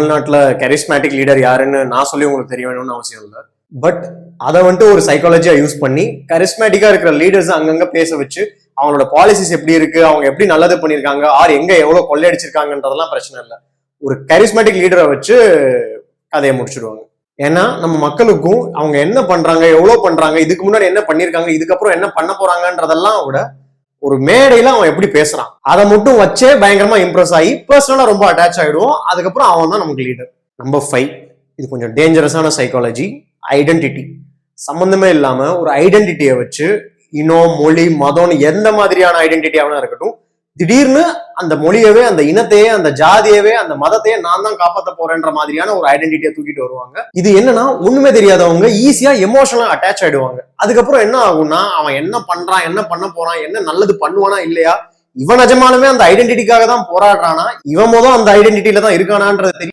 தமிழ்நாட்டுல charismatic leader யாருன்னு நான் சொல்லி உங்களுக்கு தெரிய வேணும்னு அவசியம் இல்லை. பட் அதை வந்துட்டு ஒரு சைக்காலஜியா யூஸ் பண்ணி கரிஸ்மேட்டிக்கா இருக்கிற லீடர்ஸ் அங்கங்க பேச வச்சு அவங்களோட பாலிசிஸ் எப்படி இருக்கு, அவங்க எப்படி நல்லது பண்ணியிருக்காங்க, ஆர் எங்க எவ்வளவு கொள்ளையடிச்சிருக்காங்கன்றதெல்லாம் பிரச்சனை இல்லை. ஒரு கரிஸ்மேட்டிக் லீடரை வச்சு கதையை முடிச்சிடுவாங்க. ஏன்னா நம்ம மக்களுக்கும் அவங்க என்ன பண்றாங்க, எவ்வளவு பண்றாங்க, இதுக்கு முன்னாடி என்ன பண்ணிருக்காங்க, இதுக்கப்புறம் என்ன பண்ண போறாங்கன்றதெல்லாம் விட ஒரு மேடையில அவன் எப்படி பேசுறான் அதை மட்டும் வச்சே பயங்கரமா இம்ப்ரெஸ் ஆகி பர்சனலா ரொம்ப அட்டாச் ஆயிடுவோம். அதுக்கப்புறம் அவன் தான் நமக்கு லீடர். நம்பர் 5, இது கொஞ்சம் டேஞ்சரஸான சைக்காலஜி, ஐடென்டிட்டி. சம்பந்தமே இல்லாம ஒரு ஐடென்டிட்டியை வச்சு இனம், மொழி, மதம்னு எந்த மாதிரியான ஐடென்டிட்டியாவும் இருக்கட்டும், திடீர்னு அந்த மொழியவே, அந்த இனத்தையே, அந்த ஜாதியவே, அந்த மதத்தையே நான் தான் காப்பாற்ற போறேன்ற மாதிரியான ஒரு ஐடென்டிட்டியை தூக்கிட்டு வருவாங்க. இது என்னன்னா ஒண்ணுமே தெரியாதவங்க ஈஸியா எமோஷனலா அட்டாச் ஆயிடுவாங்க. அதுக்கப்புறம் என்ன ஆகும்னா அவன் என்ன பண்றான், என்ன பண்ண போறான், என்ன நல்லது பண்ணுவானா இல்லையா, இவன் நிஜமாலுமே அந்த ஐடென்டிட்டிக்காக தான் போராடுறானா, இவன் மொதல் அந்த ஐடென்டிட்டியில தான் இருக்கானான்றது தெரியும்.